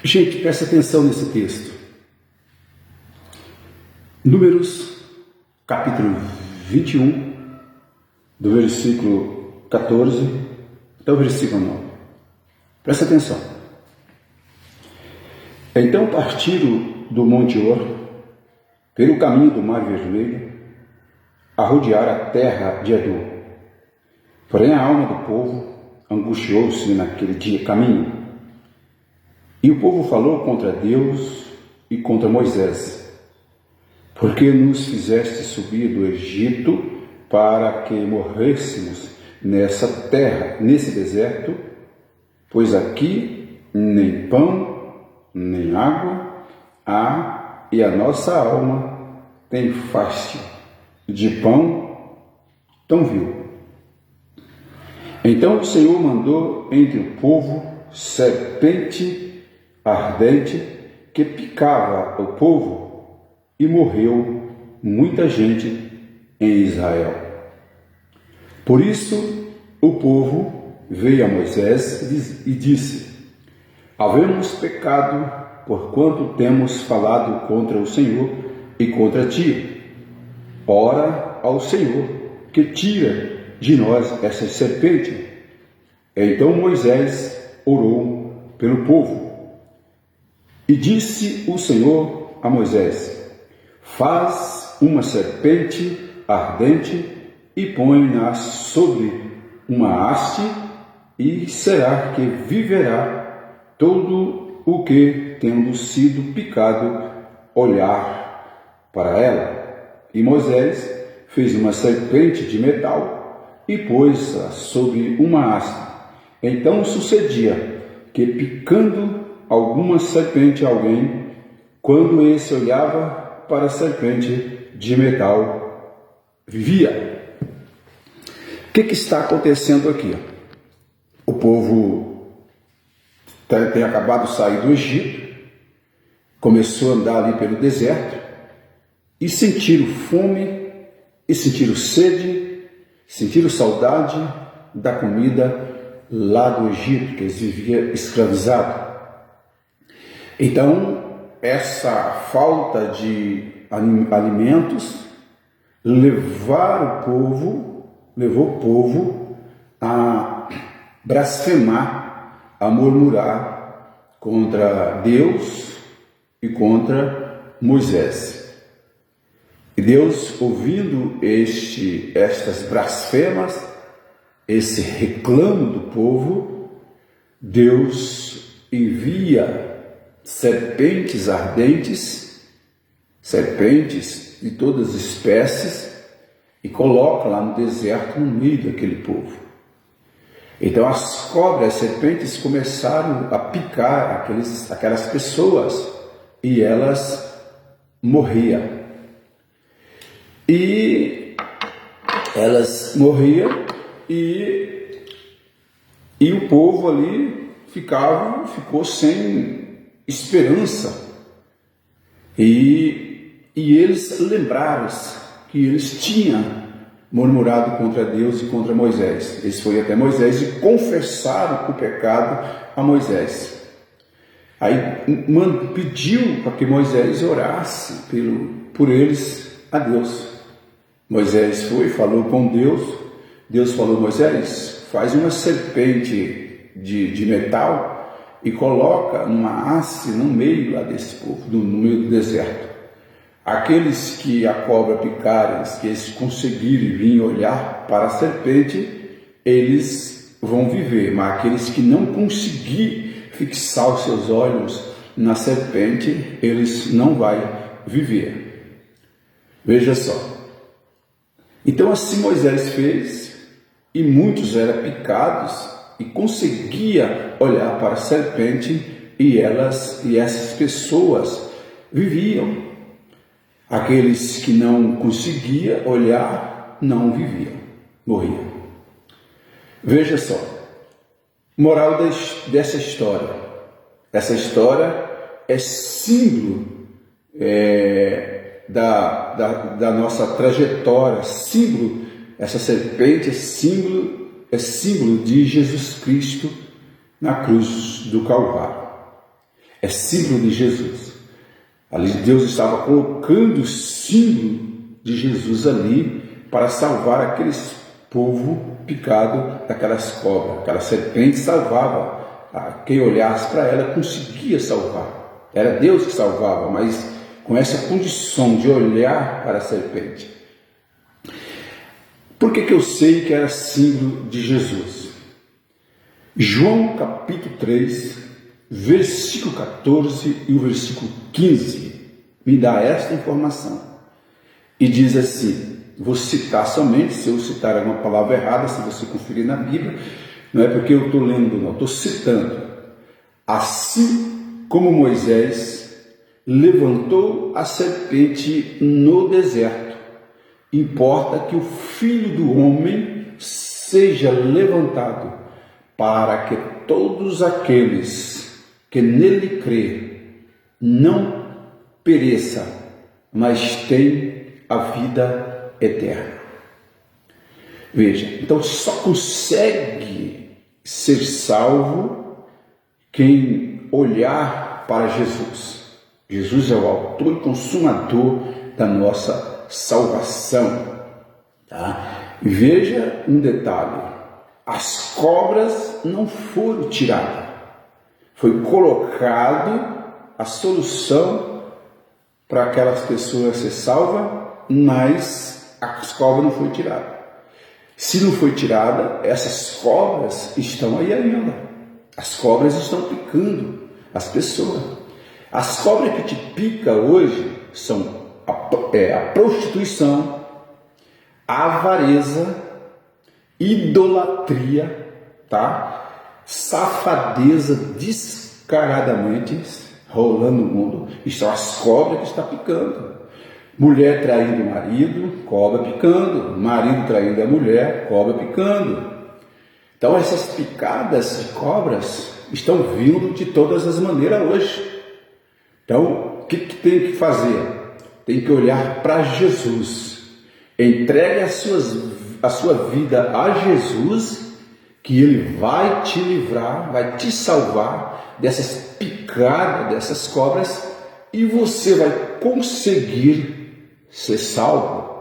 Gente, presta atenção nesse texto. Números, capítulo 21, do versículo 14 até o versículo 9. Presta atenção. Então partiram do Monte Or, pelo caminho do Mar Vermelho, a rodear a terra de Edom. Porém a alma do povo angustiou-se naquele caminho. E o povo falou contra Deus e contra Moisés: por que nos fizeste subir do Egito para que morrêssemos nessa terra, nesse deserto? Pois aqui nem pão, nem água há, e a nossa alma tem fácil de pão tão vil. Então o Senhor mandou entre o povo serpente ardente que picava o povo, e morreu muita gente em Israel. Por isso o povo veio a Moisés e disse: havemos pecado, porquanto temos falado contra o Senhor e contra ti. Ora ao Senhor, que tira de nós essa serpente. Então Moisés orou pelo povo. E disse o Senhor a Moisés: faz uma serpente ardente e põe-na sobre uma haste, e será que viverá todo o que, tendo sido picado, olhar para ela. E Moisés fez uma serpente de metal e pôs-a sobre uma haste. Então sucedia que, picando alguma serpente a alguém, quando esse olhava para a serpente de metal, vivia. O que está acontecendo aqui? O povo tem acabado de sair do Egito, começou a andar ali pelo deserto, e sentiram fome, e sentiram sede, sentiram saudade da comida lá do Egito, que eles viviam escravizados. Então, essa falta de alimentos levou o povo a blasfemar, a murmurar contra Deus e contra Moisés. E Deus, ouvindo estas blasfemas, esse reclamo do povo, Deus envia serpentes ardentes, serpentes de todas as espécies, e coloca lá no deserto, no meio daquele povo. Então as cobras, as serpentes começaram a picar aquelas pessoas, e elas morriam. E elas morriam, e o povo ali ficou sem esperança. E eles lembraram-se que eles tinham murmurado contra Deus e contra Moisés. Eles foram até Moisés e confessaram o pecado a Moisés. Aí pediu para que Moisés orasse por eles a Deus. Moisés foi, falou com Deus. Deus falou: Moisés, faz uma serpente de metal e coloca numa haste no meio lá desse povo, no meio do deserto. Aqueles que a cobra picarem, que eles conseguirem vir olhar para a serpente, eles vão viver. Mas aqueles que não conseguirem fixar os seus olhos na serpente, eles não vão viver. Veja só. Então assim Moisés fez, e muitos eram picados e conseguia olhar para a serpente, e essas pessoas viviam. Aqueles que não conseguiam olhar não viviam, morriam. Veja só, moral dessa história. Essa história é símbolo da nossa trajetória, símbolo. Essa serpente é símbolo de Jesus Cristo na cruz do Calvário. é símbolo de Jesus. Ali Deus estava colocando o símbolo de Jesus ali para salvar aqueles povo picado daquelas cobras. Aquela serpente salvava. Quem olhasse para ela conseguia salvar. Era Deus que salvava, mas com essa condição de olhar para a serpente. Por que eu sei que era símbolo de Jesus? João capítulo 3, versículo 14 e o versículo 15 me dá esta informação. E diz assim, vou citar somente, se eu citar alguma palavra errada, se você conferir na Bíblia, não é porque eu estou lendo, não, estou citando. Assim como Moisés levantou a serpente no deserto, importa que o Filho do Homem seja levantado, para que todos aqueles que nele crê não pereça, mas tenham a vida eterna. Veja, então só consegue ser salvo quem olhar para Jesus. Jesus é o autor e consumador da nossa salvação. Tá? Veja um detalhe: as cobras não foram tiradas, foi colocado a solução para aquelas pessoas ser salvas, mas as cobras não foram tiradas. Se não foi tirada, essas cobras estão aí ainda. As cobras estão picando as pessoas. As cobras que te picam hoje são a prostituição, a avareza, idolatria, tá? Safadeza descaradamente rolando no mundo. Estão as cobras que estão picando. Mulher traindo o marido, cobra picando. Marido traindo a mulher, cobra picando. Então essas picadas de cobras estão vindo de todas as maneiras hoje. Então o que tem que fazer? Tem que olhar para Jesus. Entregue a sua vida a Jesus, que Ele vai te livrar, vai te salvar dessas picadas, dessas cobras, e você vai conseguir ser salvo.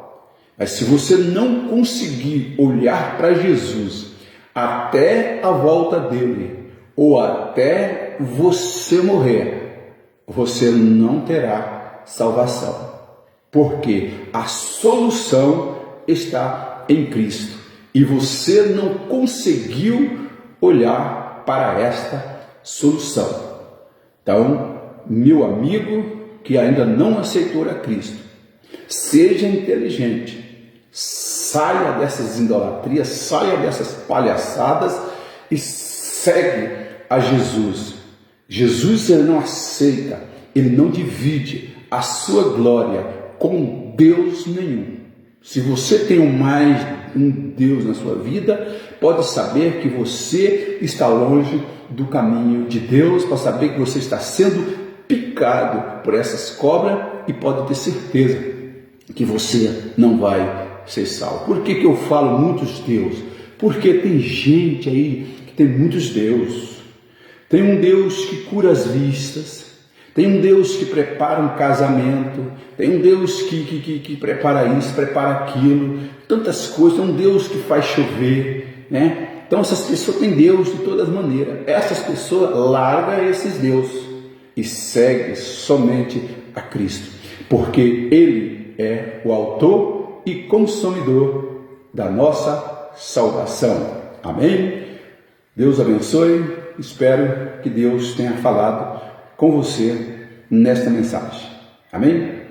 Mas se você não conseguir olhar para Jesus até a volta dele, ou até você morrer, você não terá salvação. Porque a solução está em Cristo. E você não conseguiu olhar para esta solução. Então, meu amigo que ainda não aceitou a Cristo, seja inteligente, saia dessas idolatrias, saia dessas palhaçadas e segue a Jesus. Jesus, ele não aceita, ele não divide a sua glória com Deus nenhum. Se você tem mais um Deus na sua vida, pode saber que você está longe do caminho de Deus, pode saber que você está sendo picado por essas cobras e pode ter certeza que você não vai ser salvo. Por que eu falo muitos Deus? Porque tem gente aí que tem muitos deuses. Tem um Deus que cura as vistas, tem um Deus que prepara um casamento, tem um Deus que prepara isso, prepara aquilo, tantas coisas, tem um Deus que faz chover, né? Então essas pessoas têm Deus de todas maneiras. Essas pessoas largam esses deuses e seguem somente a Cristo, porque Ele é o autor e consumidor da nossa salvação. Amém? Deus abençoe. Espero que Deus tenha falado com você nesta mensagem. Amém?